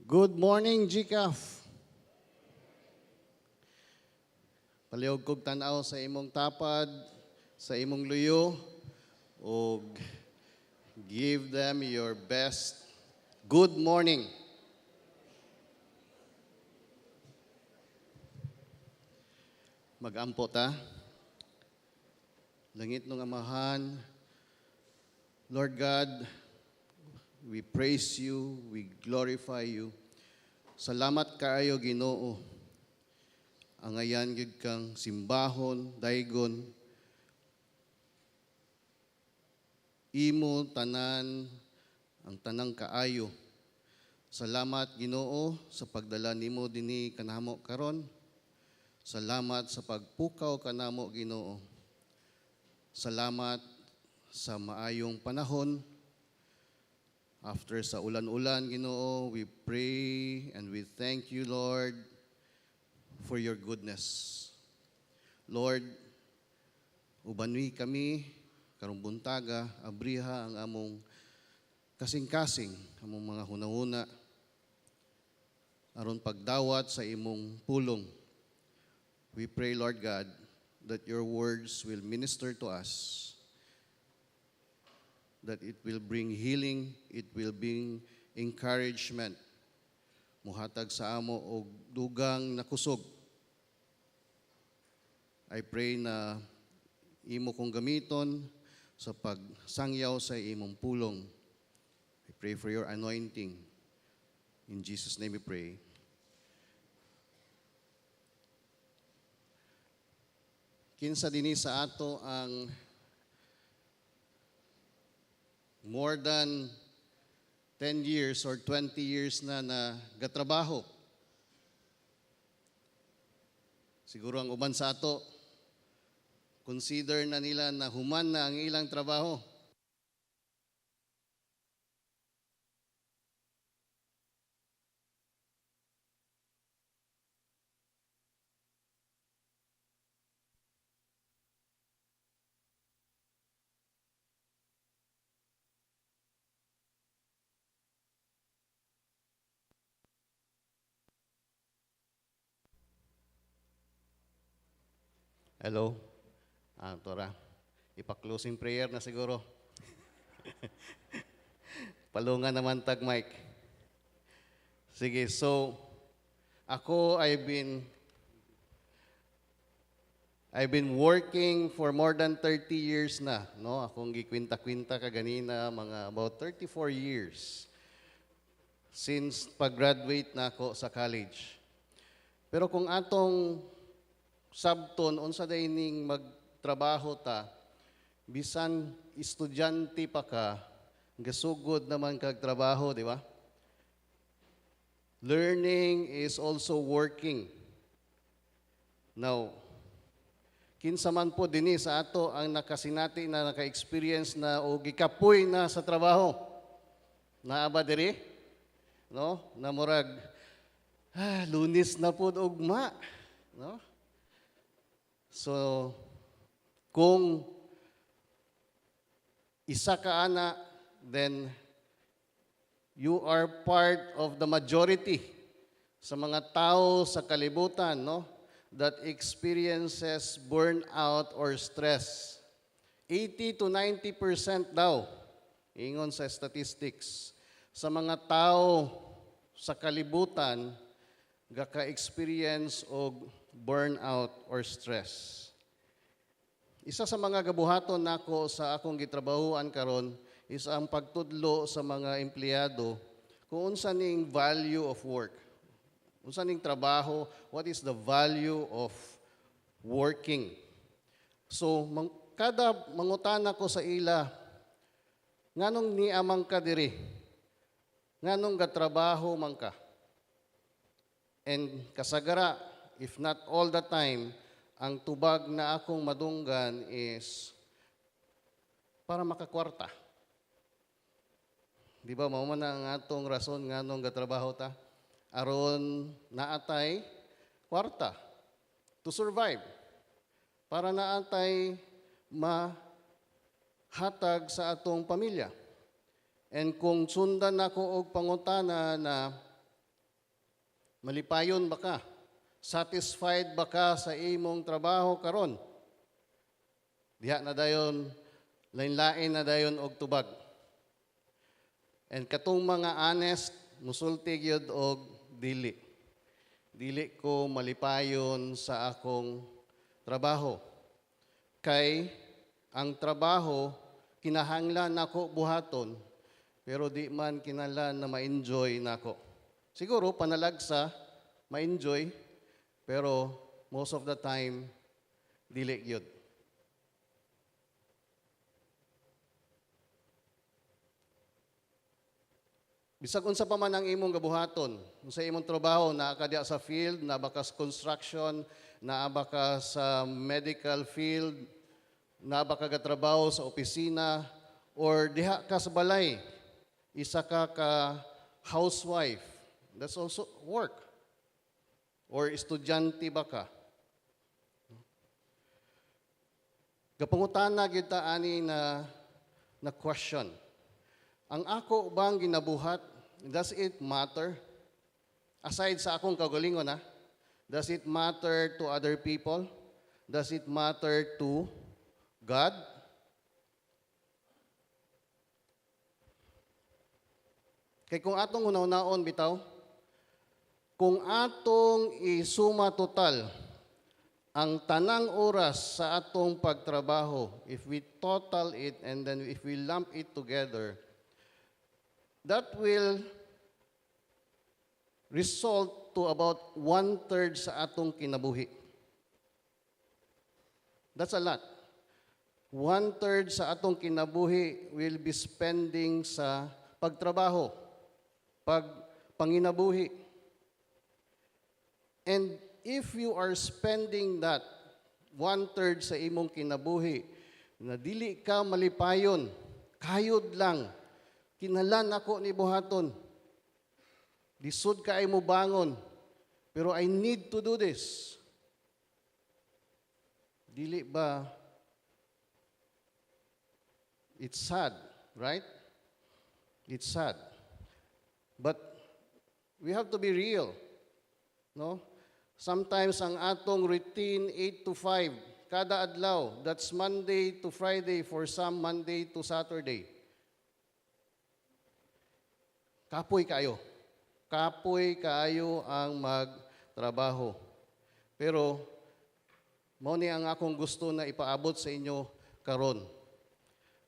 Good morning, GCAF. Palihog kog tanaw sa imong tapad, sa imong luyo, ug give them your best. Good morning. Magampo ta. Langit ng Amahan, Lord God, we praise you, we glorify you. Salamat kaayo Ginoo. Angayan gid kang simbahon, daygon. Imo tanan ang tanang kaayo. Salamat Ginoo sa pagdala nimo dinhi kanamo karon. Salamat sa pagpukaw kanamo Ginoo. Salamat sa maayong panahon. After sa ulan-ulan, Ginoo, we pray and we thank you, Lord, for your goodness. Lord, ubanwi kami, karong buntaga, abriha ang among kasing-kasing, among mga hunahuna, aron pagdawat sa imong pulong. We pray, Lord God, that your words will minister to us, that it will bring healing, it will bring encouragement. Muhatag sa amo og dugang nakusog. I pray na imo kong gamiton sa pagsangyaw sa imong pulong. I pray for your anointing. In Jesus' name we pray. Kinsa dinhi sa ato ang more than 10 years or 20 years na nagatrabaho. Siguro ang uban sa ato, consider na nila na human na ang ilang trabaho. Hello? Tora. Ipa-closing prayer na siguro. Palungan naman tag mic. Sige, so ako I've been working for more than 30 years na, no? Akong gikwinta-kwinta kaganina mga about 34 years since pag-graduate na ako sa college. Pero kung atong sabton unsa dayning magtrabaho ta, bisan estudyante pa ka, gasugod naman kag trabaho, di ba? Learning is also working. Now, kinsa man po dinhi sa ato ang nakasinati na naka-experience na o gikapoy na sa trabaho. Naa ba diri? No? Na murag Lunes na pud ugma, no? So, kung isa ka ana, then you are part of the majority sa mga tao sa kalibutan, no? That experiences burnout or stress. 80 to 90% daw, ingon sa statistics, sa mga tao sa kalibutan, gaka-experience og burnout or stress. Isa sa mga gabuhaton nako sa akong gitrabahuan karon is ang pagtudlo sa mga empleyado kung unsa ning value of work. Unsa ning trabaho, what is the value of working. So, kada mangutana ko sa ila, nganong niamang ka diri? Nganong gatrabaho man ka? And kasagara, if not all the time, ang tubag na akong madunggan is para makakwarta. Di ba, mao man ang atong rason nga nung gatrabaho ta? Aron naatay kwarta to survive. Para naatay mahatag sa atong pamilya. And kung sundan ako og pangutana na Malipayon ba ka? Satisfied ba ka sa imong trabaho karon? Diha na dayon, lain-lain na dayon og tubag. And katong mga honest, musulti gyud og dili. Dili ko malipayon sa akong trabaho. Kay ang trabaho, kinahanglan nako buhaton, pero di man kinahanglan na ma-enjoy nako. Siguro panalagsa, ma-enjoy, pero most of the time, dili gyud. Bisag unsa pa man ang imong gabuhaton, sa imong trabaho, naa ka diha sa field, naa ba ka sa construction, naa ba ka sa medical field, naa ba ka gatrabaho sa opisina, or diha ka sa balay, isa ka housewife, that's also work. Or estudyante ba ka? Gapangutana gyud ta ani na question. Ang ako bang ginabuhat, does it matter? Aside sa akong kagalingon, does it matter to other people? Does it matter to God? Kay kung atong hunaw-naon bitaw, kung atong isuma total ang tanang oras sa atong pagtrabaho, if we total it and then if we lump it together, that will result to about 1/3 sa atong kinabuhi. That's a lot. 1/3 sa atong kinabuhi will be spending sa pagtrabaho, panginabuhi. And if you are spending that 1/3 sa imong kinabuhi, na dili ka malipayon, kayod lang, kinahanglan ako ni buhaton. Lisod ka ay mo bangon, pero I need to do this. Dili ba? It's sad, right? It's sad. But we have to be real. No? Sometimes ang atong routine 8 to 5, kada adlaw, that's Monday to Friday, for some Monday to Saturday. Kapoy kayo. Kapoy kayo ang magtrabaho. Pero, mao ni ang akong gusto na ipaabot sa inyo karon.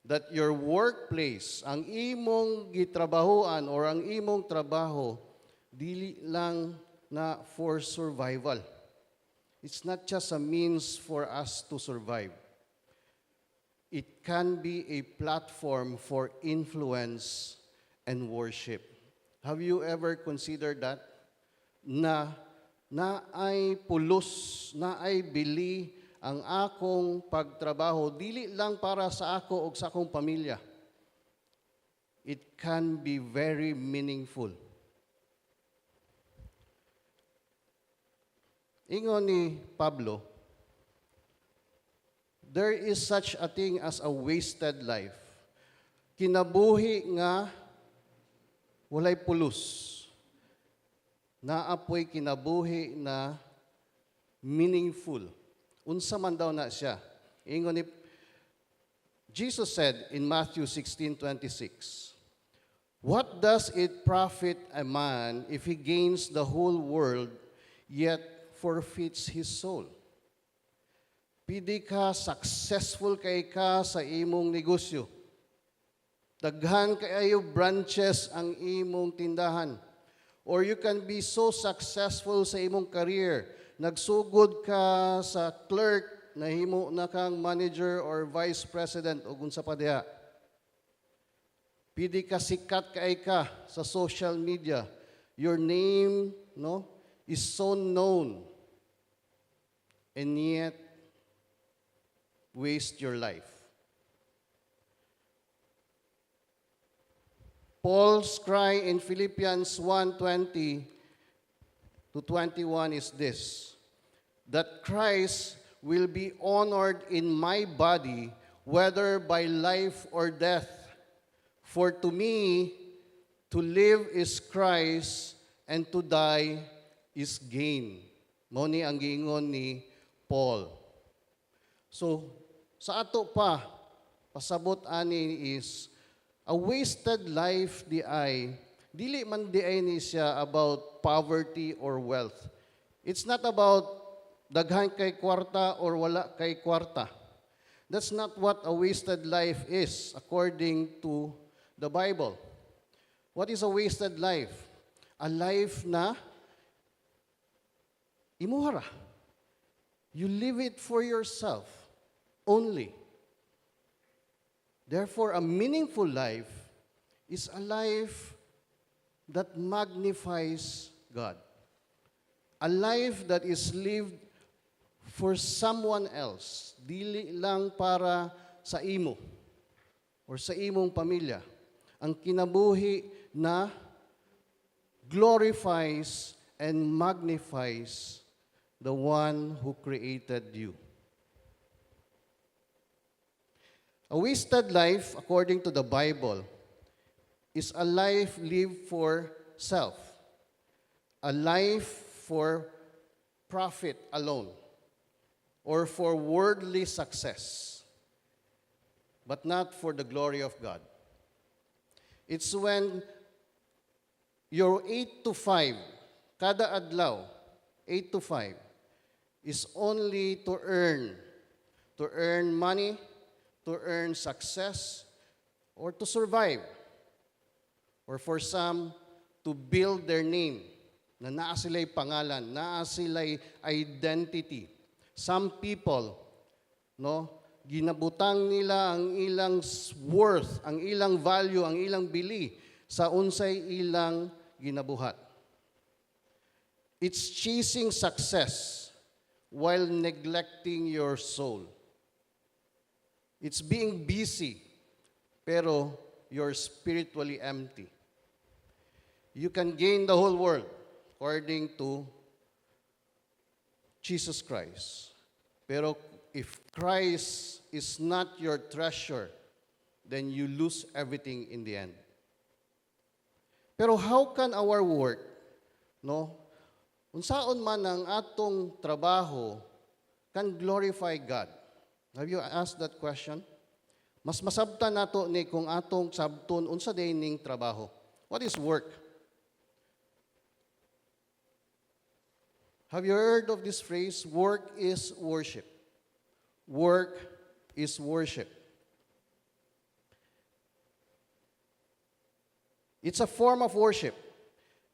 That your workplace, ang imong gitrabahoan or ang imong trabaho, dili lang na for survival. It's not just a means for us to survive. It can be a platform for influence and worship. Have you ever considered that? Na ay pulos, na ay bili ang akong pagtrabaho, dili lang para sa ako o sa akong pamilya. It can be very meaningful. Ingon ni Pablo, there is such a thing as a wasted life. Kinabuhi nga walay pulos. Naapoy kinabuhi na meaningful. Unsa man daw na siya. Ingon ni Jesus said in Matthew 16:26, "What does it profit a man if he gains the whole world yet forfeits his soul?" Pidi ka, successful kay ka sa imong negosyo. Daghan kayo branches ang imong tindahan. Or you can be so successful sa imong career. Nagsugod ka sa clerk, nahimo na kang manager or vice president o kung sa pa diha. Pidi ka, sikat kay ka sa social media. Your name, is so known. And yet, waste your life. Paul's cry in Philippians 1:20 to 21 is this, that Christ will be honored in my body, whether by life or death. For to me, to live is Christ, and to die is gain. Mao ni ang giingon ni Paul. So, sa ato pa, pasabot ani is, a wasted life di ay, dili man di ay ni siya about poverty or wealth. It's not about daghan kay kwarta or wala kay kwarta. That's not what a wasted life is according to the Bible. What is a wasted life? A life na imuhara. You live it for yourself only. Therefore, a meaningful life is a life that magnifies God. A life that is lived for someone else, dili lang para sa imo or sa imong pamilya. Ang kinabuhi na glorifies and magnifies the one who created you. A wasted life, according to the Bible, is a life lived for self, a life for profit alone, or for worldly success, but not for the glory of God. It's when your 8 to 5, kada adlaw, 8 to 5, is only to earn money, to earn success, or to survive, or for some, to build their name, na naa sila'y pangalan, naa sila'y identity. Some people, no, ginabutang nila ang ilang worth, ang ilang value, ang ilang bili sa unsay ilang ginabuhat. It's chasing success while neglecting your soul. It's being busy, pero you're spiritually empty. You can gain the whole world according to Jesus Christ. Pero if Christ is not your treasure, then you lose everything in the end. Pero how can our work, no, unsaon man ang atong trabaho, can glorify God? Have you asked that question? Mas masabtan nato ni kung atong sabton unsa day ning trabaho. What is work? Have you heard of this phrase? Work is worship. Work is worship. It's a form of worship.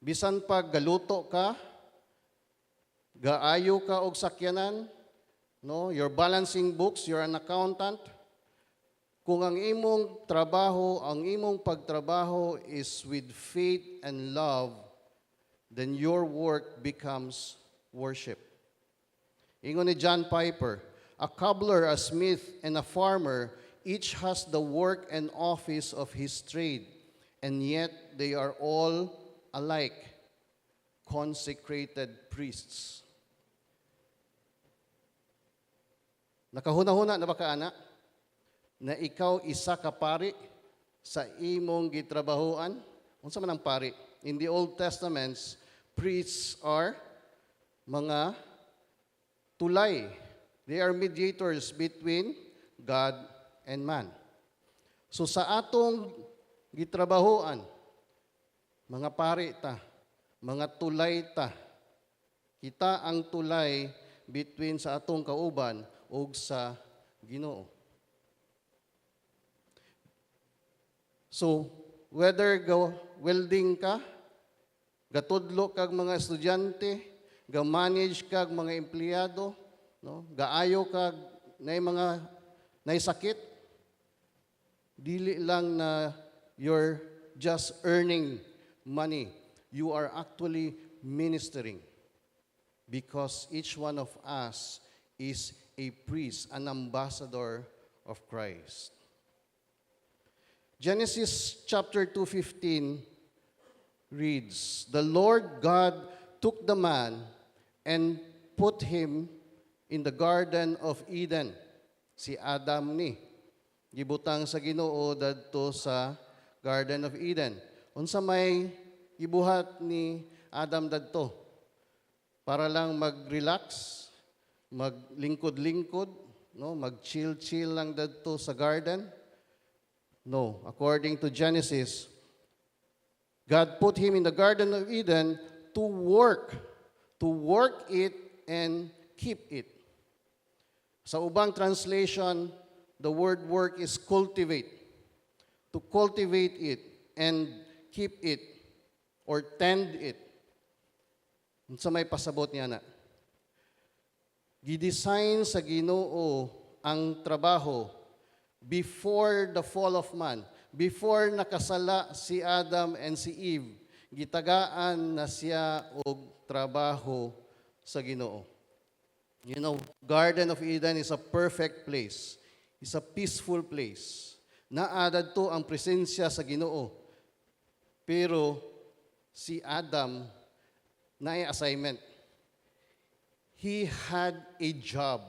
Bisan pag galuto ka, gaayo ka og sakyanan, no, you're balancing books, you're an accountant. Kung ang imong trabaho, ang imong pagtrabaho is with faith and love, then your work becomes worship. Ingon ni John Piper, a cobbler, a smith, and a farmer, each has the work and office of his trade, and yet they are all alike, consecrated priests. Nakahuna-huna na ba ka, anak? Na ikaw isa ka pari sa imong gitrabahuan? Unsa man ang pari? In the Old Testaments, priests are mga tulay. They are mediators between God and man. So sa atong gitrabahuan, mga pari ta, mga tulay ta, kita ang tulay between sa atong kauban ug sa Ginoo. So, whether welding ka, gatudlo kag mga estudyante, ga-manage kag mga empleyado, no? Gaayo kag nay mga nay sakit, dili lang na you're just earning money. You are actually ministering because each one of us is a priest, an ambassador of Christ. Genesis chapter 2:15 reads, "The Lord God took the man and put him in the Garden of Eden." Si Adam ni gibutang sa Ginoo dadto sa Garden of Eden. Unsa may gibuhat ni Adam dadto? para lang mag-relax, maglingkod-lingkod, no, mag-chill-chill lang dito sa garden. No, according to Genesis, God put him in the Garden of Eden to work it and keep it. Sa ubang translation, the word work is cultivate. To cultivate it and keep it or tend it. Sa may pasabot niya na. Gidesign sa Ginoo ang trabaho before the fall of man. Before nakasala si Adam and si Eve, gitagaan na siya og trabaho sa Ginoo. You know, Garden of Eden is a perfect place. It's a peaceful place. Naadad to ang presensya sa Ginoo. Pero si Adam na assignment. He had a job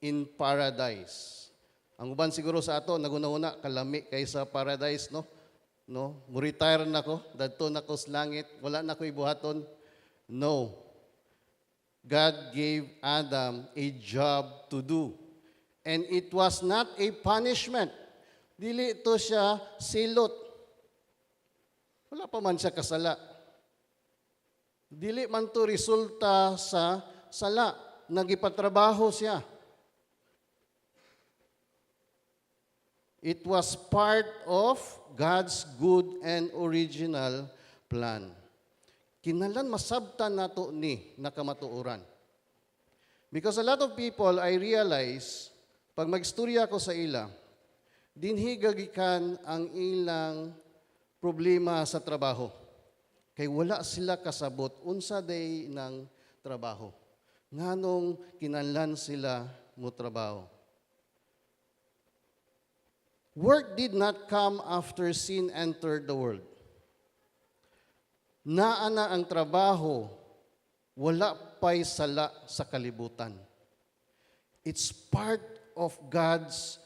in paradise. Ang uban siguro sa ato, naguna-una, kalami kaysa paradise, no? No? Mu-retire na ko, dadto na ko sa langit, wala na ko ibuhaton. No. God gave Adam a job to do. And it was not a punishment. Dili ito siya silot. Wala pa man siya kasala. Dili man to resulta sa sala. Nagipatrabaho siya. It was part of God's good and original plan. Kinahanglan masabtan nato ni nakamatuoran. Because a lot of people, I realize, pag magstorya ko sa ila, dinhi gagikan ang ilang problema sa trabaho. Kay wala sila kasabot unsa day ng trabaho. Nganong kinahanglan sila mo trabaho. Work did not come after sin entered the world. Naana ang trabaho, wala pa'y sala sa kalibutan. It's part of God's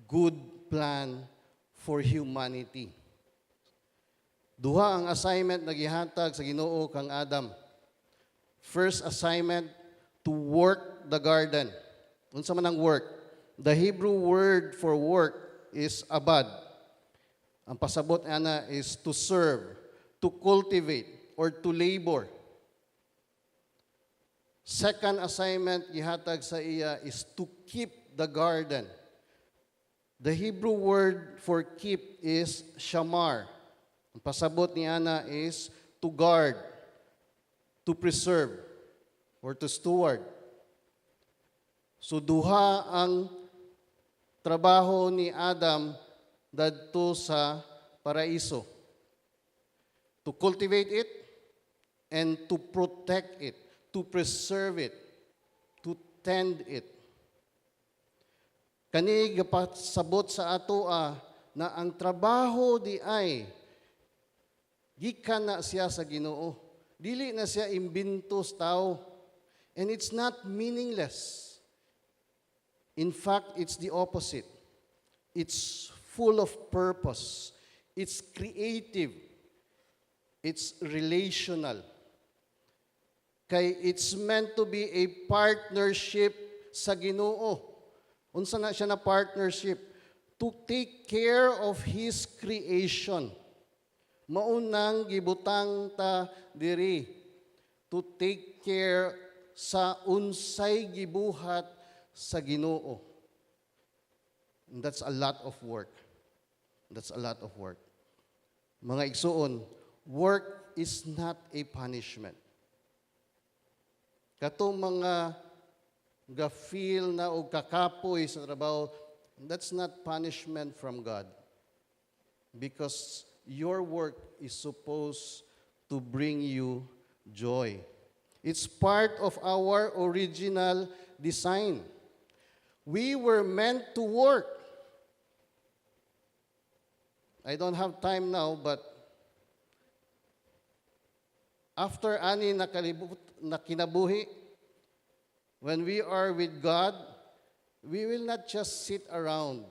good plan for humanity. Duha ang assignment na gihatag sa Ginoo kang Adam. First assignment, to work the garden. Unsa man ang work? The Hebrew word for work is abad. Ang pasabot ana is to serve, to cultivate, or to labor. Second assignment gihatag sa iya is to keep the garden. The Hebrew word for keep is shamar. Ang pasabot ni ana is to guard, to preserve, or to steward. So duha ang trabaho ni Adam dadto sa paraiso. To cultivate it and to protect it, to preserve it, to tend it. Kani gapasabot sa atoa na ang trabaho di ay gikan na siya sa Ginoo. Dili na siya imbento sa tao. And it's not meaningless. In fact, it's the opposite. It's full of purpose. It's creative. It's relational. Kay it's meant to be a partnership sa Ginoo. Unsa na siya na partnership? To take care of His creation. Maunang gibutang ta diri. To take care sa unsay gibuhat sa Ginoo. And that's a lot of work. That's a lot of work. Mga igsuon, work is not a punishment. Katong mga ga-feel na o kakapoy sa trabaho, that's not punishment from God. Because your work is supposed to bring you joy. It's part of our original design. We were meant to work. I don't have time now, but after ani na kinabuhi, when we are with God, we will not just sit around.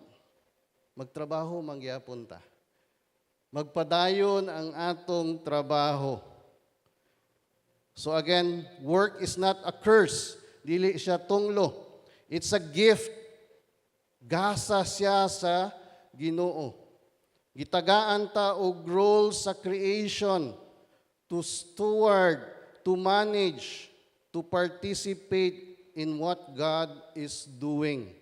Magtrabaho mangyapon ta. Magpadayon ang atong trabaho. So again, work is not a curse. Dili siya tunglo. It's a gift. Gasa siya sa Ginoo. Gitagaan ta og role sa creation, to steward, to manage, to participate in what God is doing.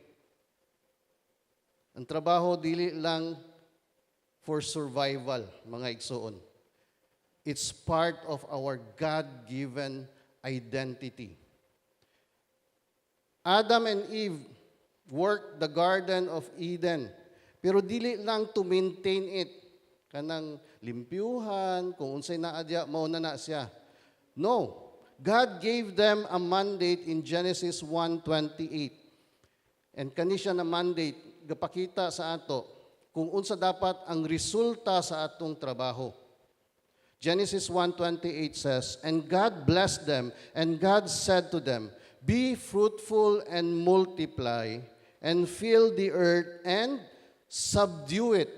Ang trabaho dili lang for survival, mga igsoon. It's part of our God-given identity. Adam and Eve worked the Garden of Eden, pero dili lang to maintain it. Kanang limpyuhan, kung unsay naadya, mao na siya. No. God gave them a mandate in Genesis 1:28. And kani siya na mandate, gapakita sa ato, kung unsa dapat ang resulta sa atong trabaho. Genesis 1:28 says, "And God blessed them, and God said to them, Be fruitful and multiply, and fill the earth, and subdue it,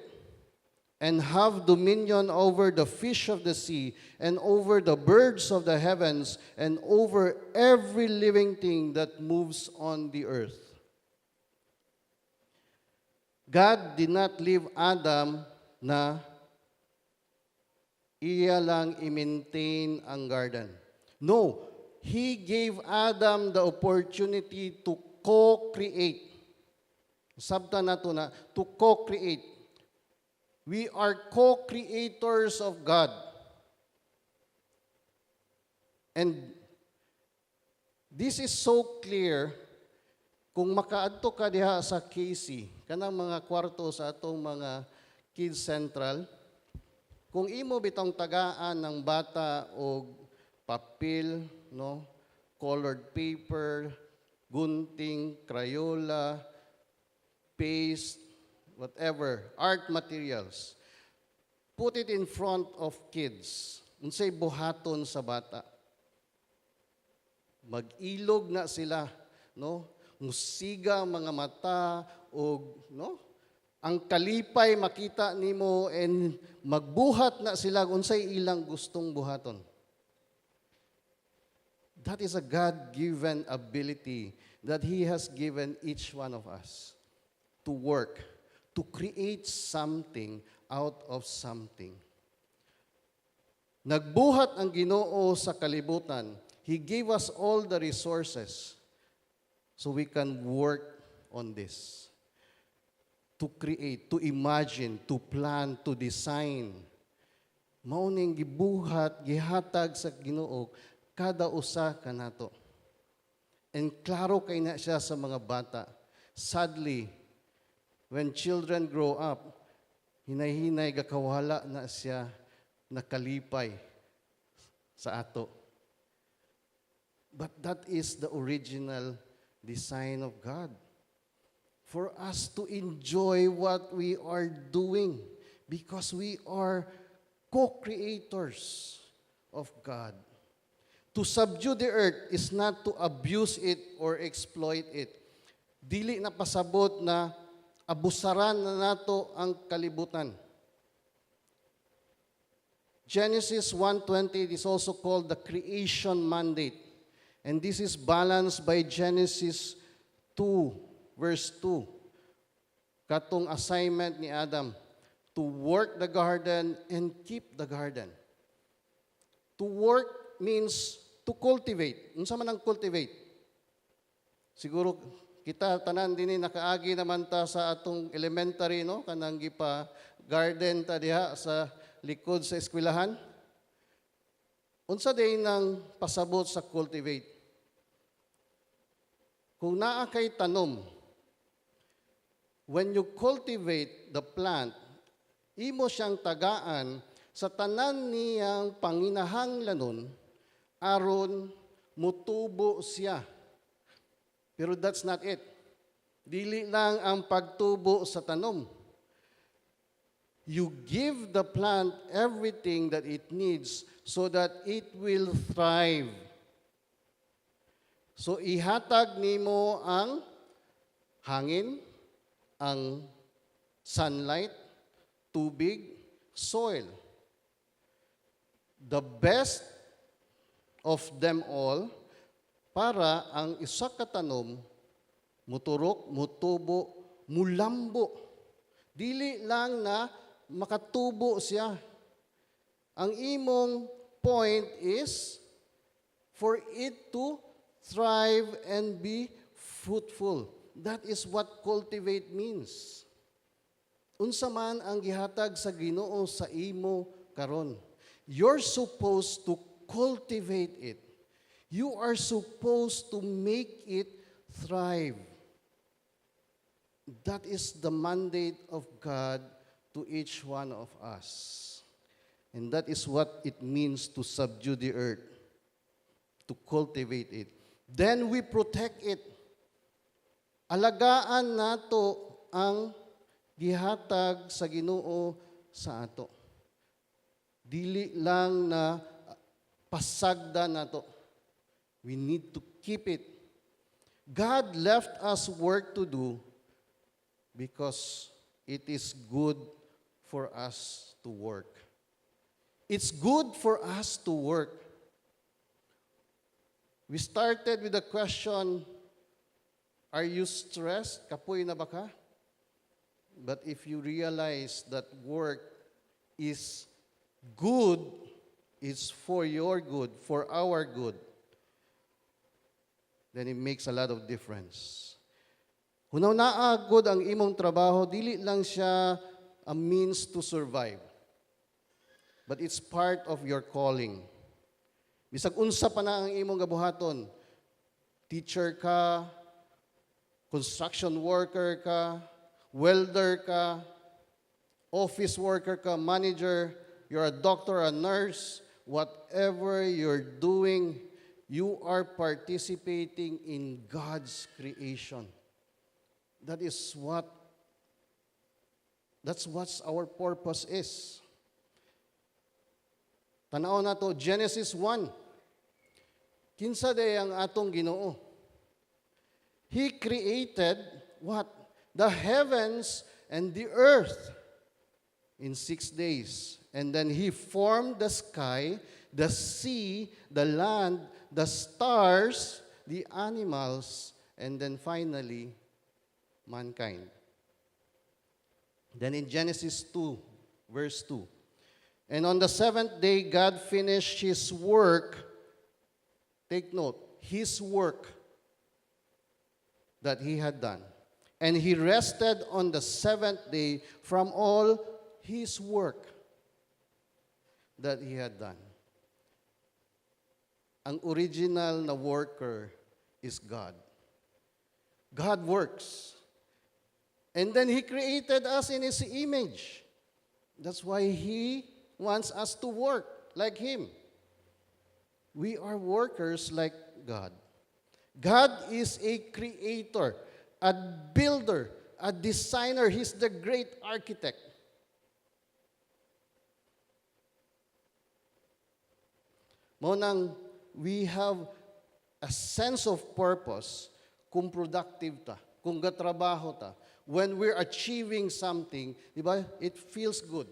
and have dominion over the fish of the sea, and over the birds of the heavens, and over every living thing that moves on the earth." God did not leave Adam na iya lang i-maintain ang garden. No, He gave Adam the opportunity to co-create. Sabta na to na, to co-create. We are co-creators of God. And this is so clear kung makaadto ka diha sa KC, kanang mga kwarto sa atong mga Kids Central, kung imo bitong tagaan ng bata og papel, no, colored paper, gunting, crayola, paste, whatever, art materials, put it in front of kids. Unsay buhaton sa bata. Mag-ilog na sila, no? Musiga ang mga mata o no? Ang kalipay makita nimo and magbuhat na sila unsay ilang gustong buhaton. That is a God-given ability that He has given each one of us to work, to create something out of something. Nagbuhat ang Ginoo sa kalibutan. He gave us all the resources so we can work on this. To create, to imagine, to plan, to design. Mao ning gibuhat, gihatag sa Ginoo kada usa kanato. And klaro kay na siya sa mga bata. Sadly, when children grow up, hinay-hinay gakawala na siya nakalipay sa ato. But that is the original design of God. For us to enjoy what we are doing because we are co-creators of God. To subdue the earth is not to abuse it or exploit it. Dili na pasabot na abusaran na nato ang kalibutan. Genesis 1:20 is also called the creation mandate. And this is balanced by Genesis 2 verse 2, katong assignment ni Adam, to work the garden and keep the garden. To work means to cultivate. Unsa man ang cultivate? Siguro kita tanan dinhi nakaagi naman ta sa atong elementary, no? Kanang gipa garden ta diha sa likod sa eskwelahan. Unsa day nang pasabot sa cultivate? Kung naa kay tanom, when you cultivate the plant, imo siyang tagaan sa tanan niyang panginahanglanon aron mutubo siya. Pero that's not it. Dili lang ang pagtubo sa tanom. You give the plant everything that it needs so that it will thrive. So ihatag nimo ang hangin, ang sunlight, tubig, soil. The best of them all, para ang isa ka tanom muturok, mutubo, mulambo. Dili lang na makatubo siya. Ang imong point is for it to thrive and be fruitful. That is what cultivate means. Unsa man ang gihatag sa Ginoo sa imo karon. You're supposed to cultivate it. You are supposed to make it thrive. That is the mandate of God to each one of us. And that is what it means to subdue the earth, to cultivate it. Then we protect it. Alagaan nato ang gihatag sa Ginoo sa ato. Dili lang na pasagda nato. We need to keep it. God left us work to do because it is good for us to work. It's good for us to work. We started with the question, are you stressed? Kapoy na ba ka? But if you realize that work is good, it's for your good, for our good, then it makes a lot of difference. Hunaw naagod ang imong trabaho, dili lang siya a means to survive. But it's part of your calling. Bisag unsa pa na ang imong gabuhaton, teacher ka, construction worker ka, welder ka, office worker ka, manager, you're a doctor, a nurse, whatever you're doing, you are participating in God's creation. That's what our purpose is. Tanaw na to, Genesis 1. Kinsa day ang atong Ginoo? He created what? The heavens and the earth in 6 days. And then He formed the sky, the sea, the land, the stars, the animals, and then finally, mankind. Then in Genesis 2, verse 2, and on the seventh day, God finished His work. Take note, His work that He had done. And He rested on the seventh day from all His work that He had done. Ang original na worker is God. God works. And then He created us in His image. That's why He wants us to work like Him. We are workers like God. God is a creator, a builder, a designer. He's the great architect. Mo nang we have a sense of purpose kung productive ta, kung gatrabaho ta. When we're achieving something, di ba, it feels good.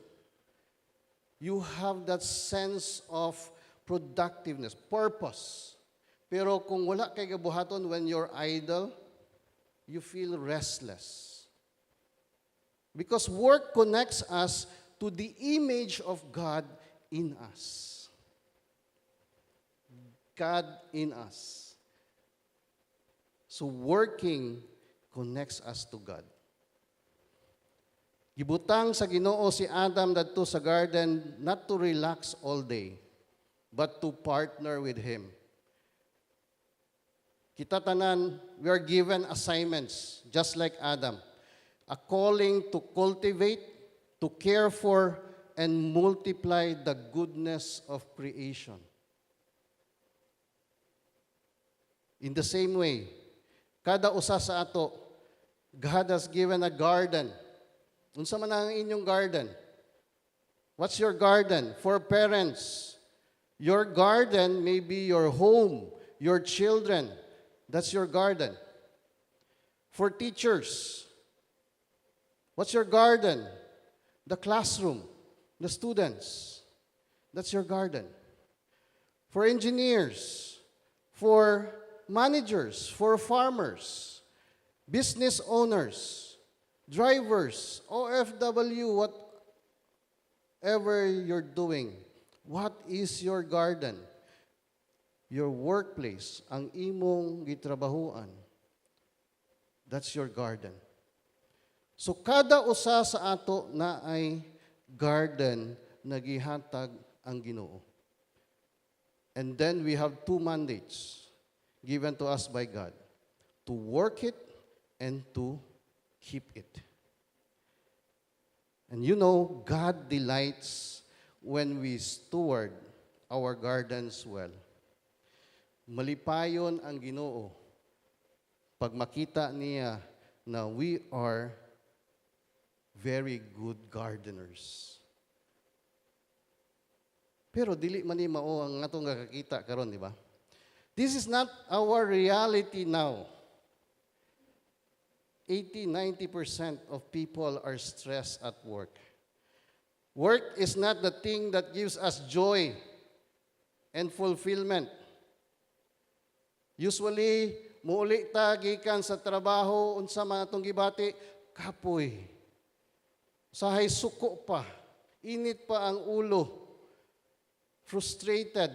You have that sense of productiveness, purpose. Pero kung wala kay gabuhaton when you're idle, you feel restless. Because work connects us to the image of God in us. God in us. So working connects us to God. Gibutang sa Ginoo si Adam dadto sa garden not to relax all day, but to partner with Him. Kita tanan, we are given assignments, just like Adam. A calling to cultivate, to care for, and multiply the goodness of creation. In the same way, kada usa sa ato, God has given a garden. Unsa man ang inyong garden? What's your garden? For parents, your garden may be your home, your children. That's your garden. For teachers, what's your garden? The classroom, the students. That's your garden. for engineers, for managers, for farmers, business owners, drivers, OFW, whatever you're doing. What is your garden? Your workplace, ang imong gitrabahuan. That's your garden. So kada usa sa ato na ay garden na gihatag ang Ginoo. And then we have two mandates given to us by God: to work it and to keep it. And you know, God delights when we steward our gardens well. Malipayon ang Ginoo pag makita niya na we are very good gardeners. Pero dili man ni mao ang atong nakakita karon, di ba? This is not our reality now. 80-90% of people are stressed at work. Work is not the thing that gives us joy and fulfillment. Usually, muuli ta gikan sa trabaho, unsa man atong gibati, kapoy. Sahay suko pa, init pa ang ulo, frustrated,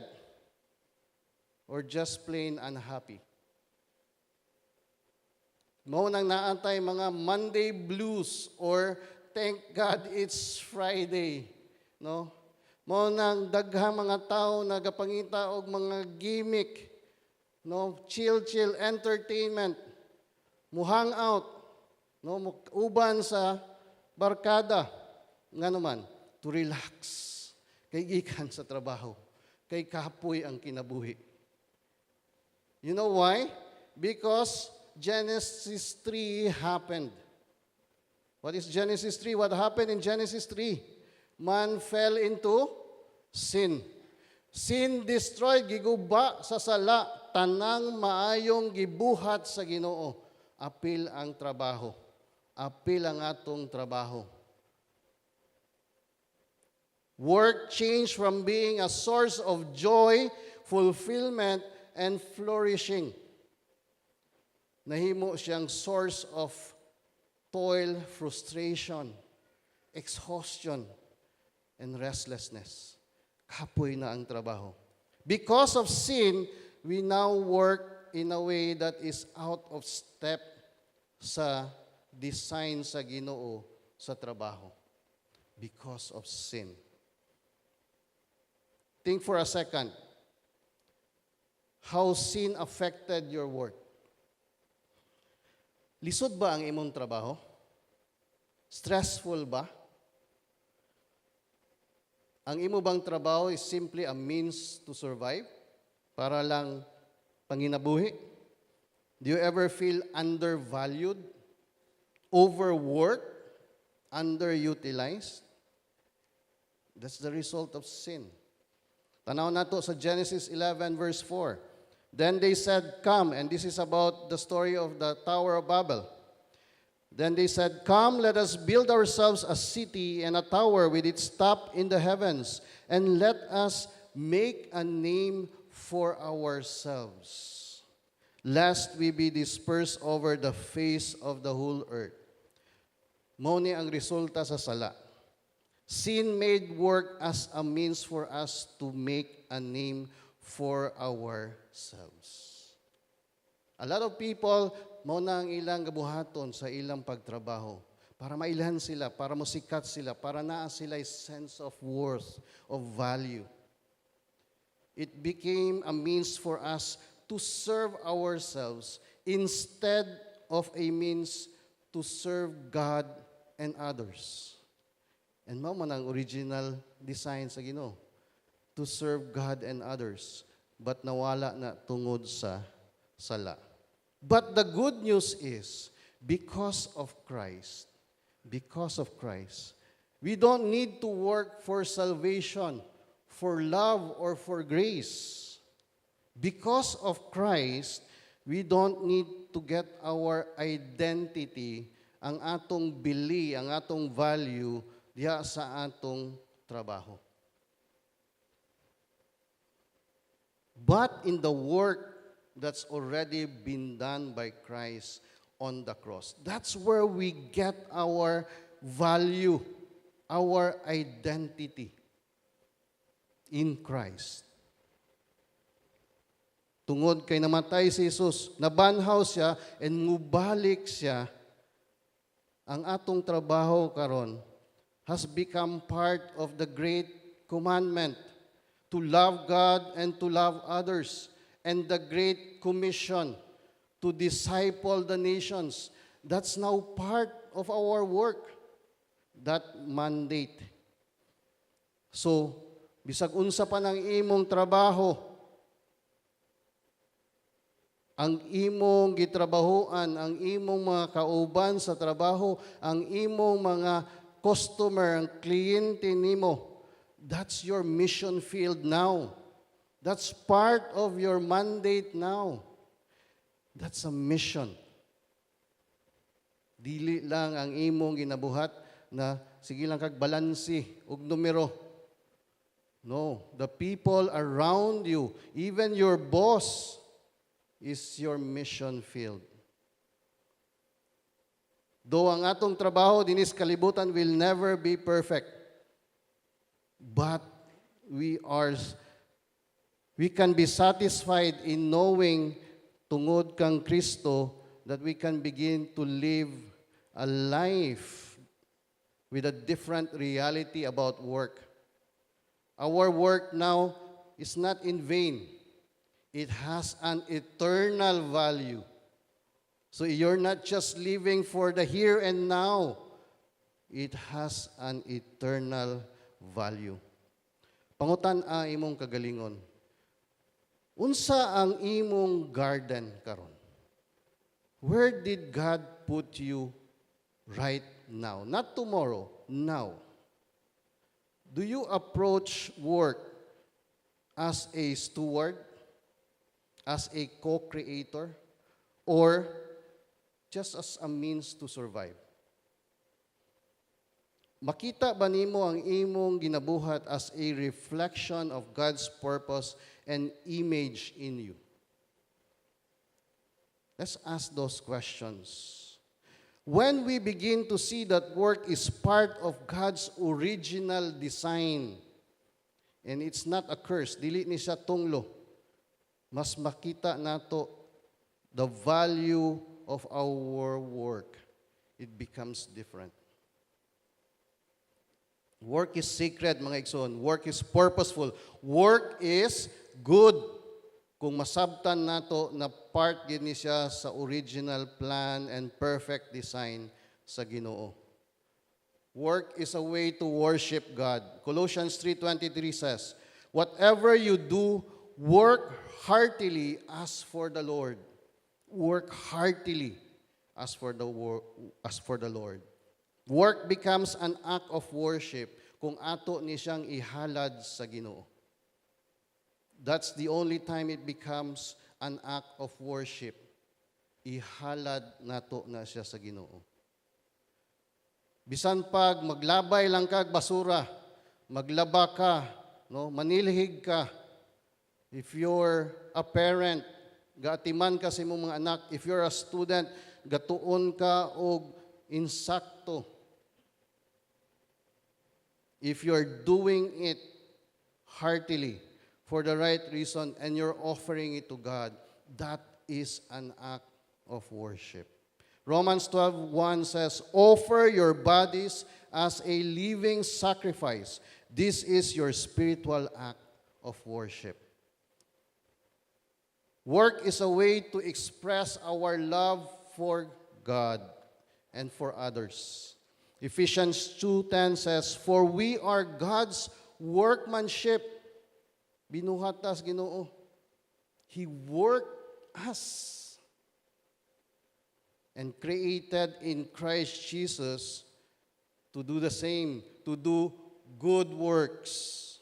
or just plain unhappy. Mao nang naantay mga Monday blues or thank God it's Friday, no? Mao nang daghang mga tao nagapangita og mga gimmick, no? Chill entertainment, mo hang out, no? Mo uban sa barkada, ngano man, to relax, kay gikan sa trabaho, kay kapoy ang kinabuhi. You know why? Because Genesis 3 happened. What is Genesis 3? What happened in Genesis 3? Man fell into sin. Sin destroyed, giguba sa sala, tanang maayong gibuhat sa Ginoo. Apil ang trabaho. Apil ang atong trabaho. Work changed from being a source of joy, fulfillment, and flourishing. Nahimo siyang source of toil, frustration, exhaustion, and restlessness. Kapoy na ang trabaho. Because of sin, we now work in a way that is out of step sa design sa Ginoo sa trabaho. Because of sin. Think for a second. How sin affected your work. Lisod ba ang imong trabaho? Stressful ba? Ang imo bang trabaho is simply a means to survive? Para lang panginabuhi? Do you ever feel undervalued? Overworked? Underutilized? That's the result of sin. Tanaw nato sa Genesis 11 verse 4. Then they said, "Come," and this is about the story of the Tower of Babel. Then they said, "Come, let us build ourselves a city and a tower with its top in the heavens, and let us make a name for ourselves, lest we be dispersed over the face of the whole earth." Mao ni ang resulta sa sala. Sin made work as a means for us to make a name for ourselves. A lot of people, mao na ang ilang gabuhaton sa ilang pagtrabaho. Para mailhan sila, para musikat sila, para naa sila a sense of worth, of value. It became a means for us to serve ourselves instead of a means to serve God and others. And mao man ang original design sa Ginoo, to serve God and others, but nawala na tungod sa sala. But the good news is, because of Christ, we don't need to work for salvation, for love, or for grace. Because of Christ, we don't need to get our identity, ang atong bili, ang atong value, diha sa atong trabaho. but in the work that's already been done by Christ on the cross. That's where we get our value, our identity in Christ. Tungod kay namatay si Jesus, nabanhaw siya, and mubalik siya, ang atong trabaho karon has become part of the great commandment to love God and to love others, and the great commission to disciple the nations. That's now part of our work, that mandate. So, bisag unsa pa ng imong trabaho, ang imong gitrabahoan, ang imong mga kauban sa trabaho, ang imong mga customer, ang kliyente nimo, that's your mission field now. That's part of your mandate now. That's a mission. Dili lang ang imong ginabuhat na sige lang kag balansi ug numero. No, the people around you, even your boss, is your mission field. Though ang atong trabaho dinis kalibutan will never be perfect, but we can be satisfied in knowing tungod kang Kristo that we can begin to live a life with a different reality about work. Our work now is not in vain. It has an eternal value. So you're not just living for the here and now. It has an eternal value. Pangutan-a imong kagalingon. Unsa ang imong garden karon? Where did God put you right now? Not tomorrow, now. Do you approach work as a steward, as a co-creator, or just as a means to survive? Makita ba nimo ang imong ginabuhat as a reflection of God's purpose and image in you? Let's ask those questions. When we begin to see that work is part of God's original design, and it's not a curse, dili ni siya tunglo, mas makita nato the value of our work. It becomes different. Work is sacred, mga igsoon. Work is purposeful. Work is good. Kung masabtan nato na part gini siya sa original plan and perfect design sa Ginoo. Work is a way to worship God. Colossians 3:23 says, "Whatever you do, work heartily as for the Lord." Work heartily as for the Lord. Work becomes an act of worship kung ato ni siyang ihalad sa Ginoo. That's the only time it becomes an act of worship. Ihalad nato na siya sa Ginoo. Bisan pag maglabay lang kag basura, maglaba ka, no, manilhig ka. If you're a parent, gaatiman ka sa imong mga anak. If you're a student, gatuon ka og insakto. If you're doing it heartily for the right reason and you're offering it to God, that is an act of worship. Romans 12:1 says, "Offer your bodies as a living sacrifice. This is your spiritual act of worship." Work is a way to express our love for God and for others. Ephesians 2:10 says, "For we are God's workmanship." Binuhat tas Ginoo. He worked us and created in Christ Jesus to do the same, to do good works.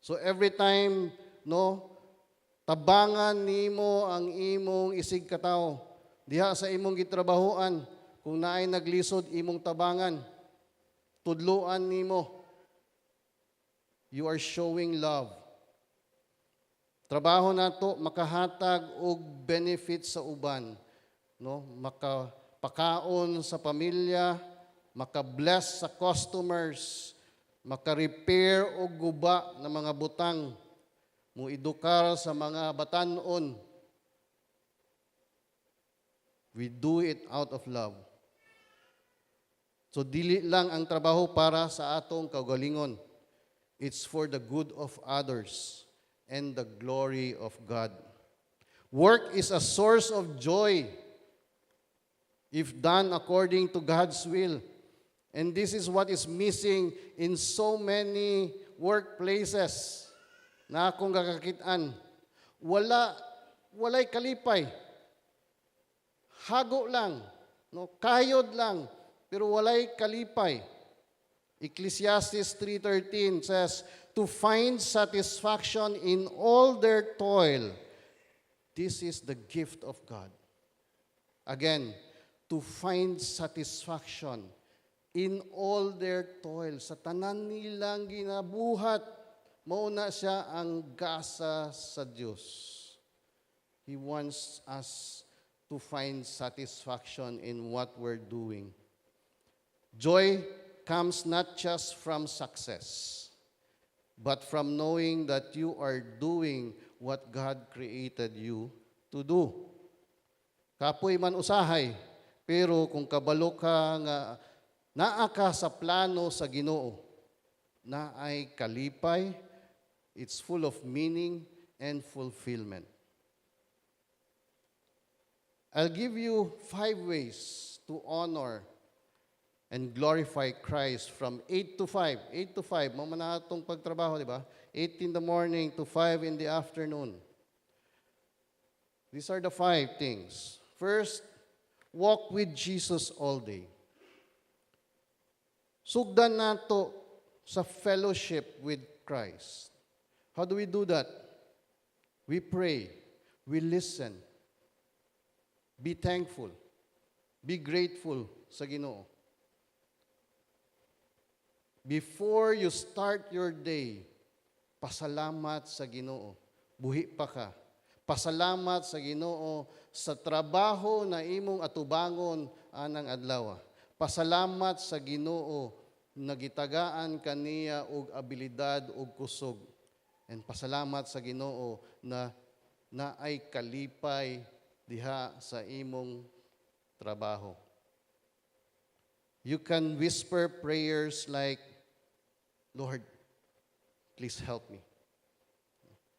So every time, no, tabangan nimo ang imong isig katawo. Diha sa imong gitrabahoan, kung naay naglisod imong tabangan, tudloan nimo. You are showing love. Trabaho nato makahatag og benefit sa uban, no? Makapakaon sa pamilya, maka-bless sa customers, maka-repair og guba ng mga butang, muedukar sa mga batan-on. We do it out of love. So dili lang ang trabaho para sa atong kaugalingon. It's for the good of others and the glory of God. Work is a source of joy if done according to God's will. And this is what is missing in so many workplaces na akong kakakitaan. Walay kalipay. Hago lang, no? Kayod lang, pero walay kalipay. Ecclesiastes 3:13 says, to find satisfaction in all their toil, this is the gift of God. Again, to find satisfaction in all their toil. Sa tanan nilang ginabuhat, mauna siya ang gasa sa Diyos. He wants us to find satisfaction in what we're doing. Joy comes not just from success, but from knowing that you are doing what God created you to do. Kapoy man usahay, pero kung kabalo ka nga naa ka sa plano sa Ginoo, na ay kalipay, it's full of meaning and fulfillment. I'll give you 5 ways to honor and glorify Christ from 8 to 5. 8 to 5, mamana itong pagtrabaho, di ba? 8 in the morning to 5 in the afternoon. These are the 5 things. First, walk with Jesus all day. Sugdan nato sa fellowship with Christ. How do we do that? We pray. We listen. Be thankful. Be grateful sa Ginoo. Before you start your day, pasalamat sa Ginoo. Buhi pa ka. Pasalamat sa Ginoo sa trabaho na imong atubangon anang adlaw. Pasalamat sa Ginoo na gitagaan kaniya og abilidad og kusog. And pasalamat sa Ginoo na naay kalipay diha sa imong trabaho. You can whisper prayers like, Lord, please help me.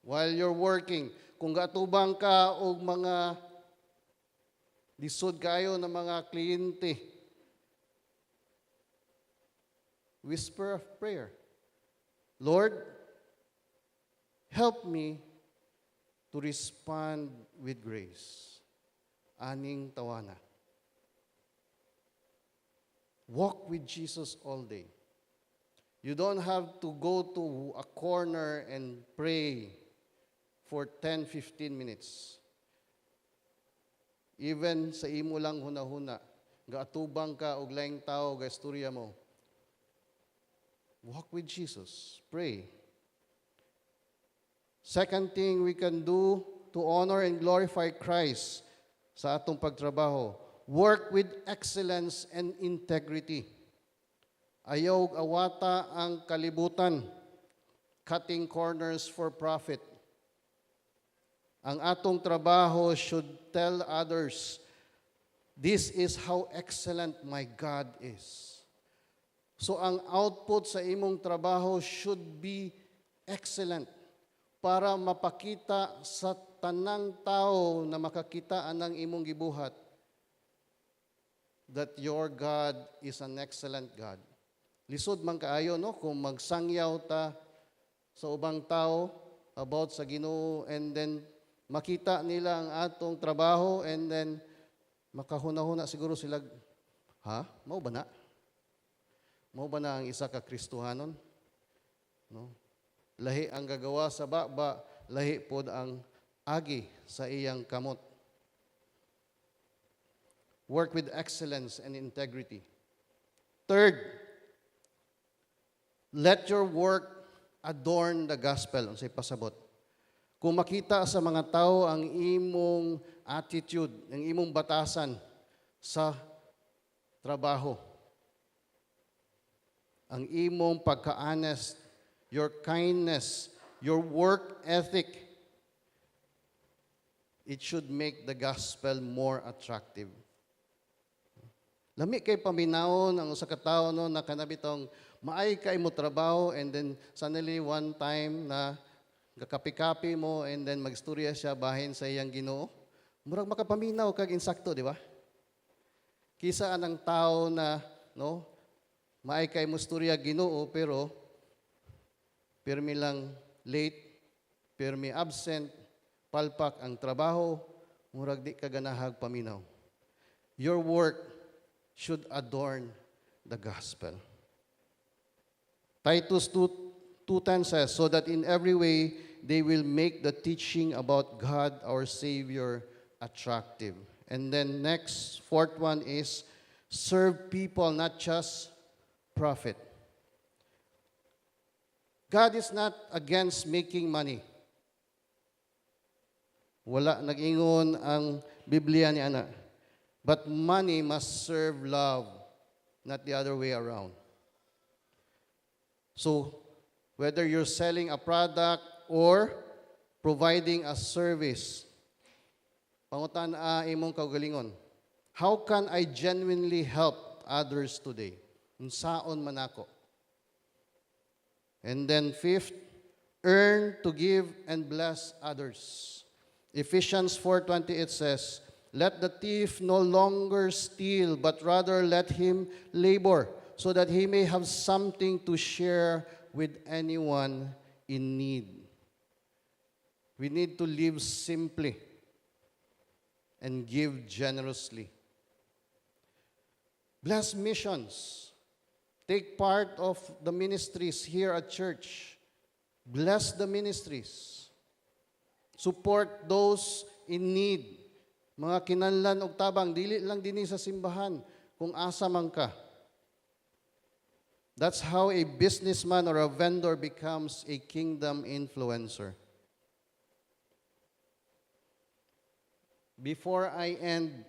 While you're working, kung gatubang ka og mga lisod kayo ng mga kliyente, whisper of prayer. Lord, help me to respond with grace. Aning tawana. Walk with Jesus all day. You don't have to go to a corner and pray for 10-15 minutes. Even sa imo lang hunahuna, gaatubang ka og laing tao ga istorya mo. Walk with Jesus. Pray. Second thing we can do to honor and glorify Christ sa atong pagtrabaho, work with excellence and integrity. Ayaw awata ang kalibutan, cutting corners for profit. Ang atong trabaho should tell others, this is how excellent my God is. So ang output sa imong trabaho should be excellent para mapakita sa tanang tao na makakita anang imong gibuhat that your God is an excellent God. Lisod man kaayo, no? Kung magsangyaw ta sa ubang tao about sa Ginoo and then makita nila ang atong trabaho and then makahuna-huna siguro sila, ha? Mao ba na? Mao ba na ang isa ka Kristohanon? No? Lahi ang gagawa sa baba, lahi pod ang agi sa iyang kamot. Work with excellence and integrity. Third, let your work adorn the gospel. Unsay pasabot? Kung makita sa mga tao ang imong attitude, ang imong batasan sa trabaho, ang imong pagka-honest, your kindness, your work ethic, it should make the gospel more attractive. Lami kay paminawon ang usa ka tawo no na kanabitong maay kay mo trabaho and then suddenly one time na gakapi-kapi mo and then magstorya siya bahin sa iyang Ginoo. Murag makapaminaw kag insakto, di ba? Kisa anang tao na no maay kay mo storya Ginoo pero pirmi lang late, pirmi absent, palpak ang trabaho, murag di ka ganahag paminaw. Your work should adorn the gospel. Titus 2:10 says, so that in every way they will make the teaching about God our Savior attractive. And then next, fourth one is, serve people, not just profit. God is not against making money. Wala nag-ingon ang Biblia ni ana. But money must serve love, not the other way around. So, whether you're selling a product or providing a service, pangutan imong kaugalingon. How can I genuinely help others today? Unsaon man ako? And then fifth, earn to give and bless others. Ephesians 4:28 says, let the thief no longer steal, but rather let him labor, so that he may have something to share with anyone in need. We need to live simply and give generously. Bless missions. Take part of the ministries here at church. Bless the ministries. Support those in need. Mga kinahanglan og tabang, dili lang dinhi sa simbahan, kung asa man ka. That's how a businessman or a vendor becomes a kingdom influencer. Before I end,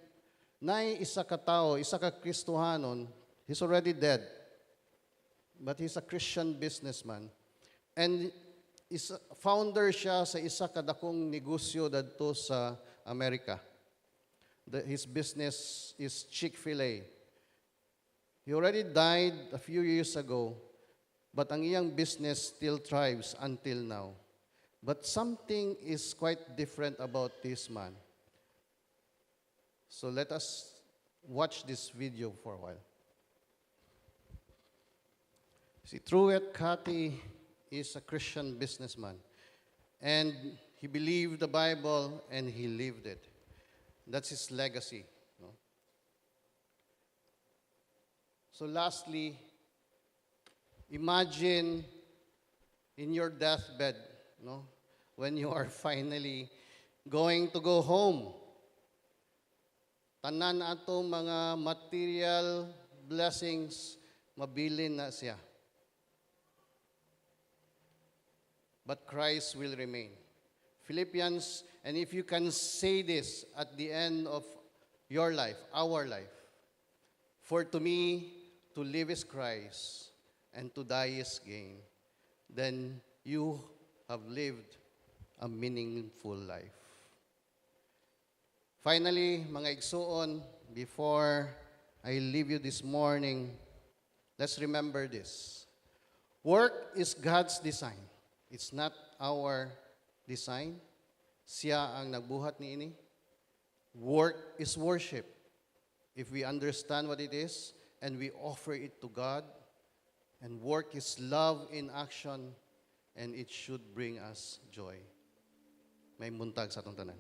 nay isa ka tao, isa ka Kristohanon, he's already dead. But he's a Christian businessman. And founder siya sa isa ka dakong negosyo dadto sa Amerika. His business is Chick-fil-A. He already died a few years ago, but ang iyang business still thrives until now. But something is quite different about this man. So let us watch this video for a while. See, Truett Cathy is a Christian businessman, and he believed the Bible and he lived it. That's his legacy. No? So lastly, imagine in your deathbed, no, when you are finally going to go home. Tanan ato mga material blessings, mabilin na siya. But Christ will remain. Philippians, and if you can say this at the end of your life, our life, for to me, to live is Christ, and to die is gain, then you have lived a meaningful life. Finally, mga igsuon, before I leave you this morning, let's remember this. Work is God's design. It's not our design. Siya ang nagbuhat niini. Work is worship. If we understand what it is and we offer it to God, and work is love in action, and it should bring us joy. May muntag sa atong tanan.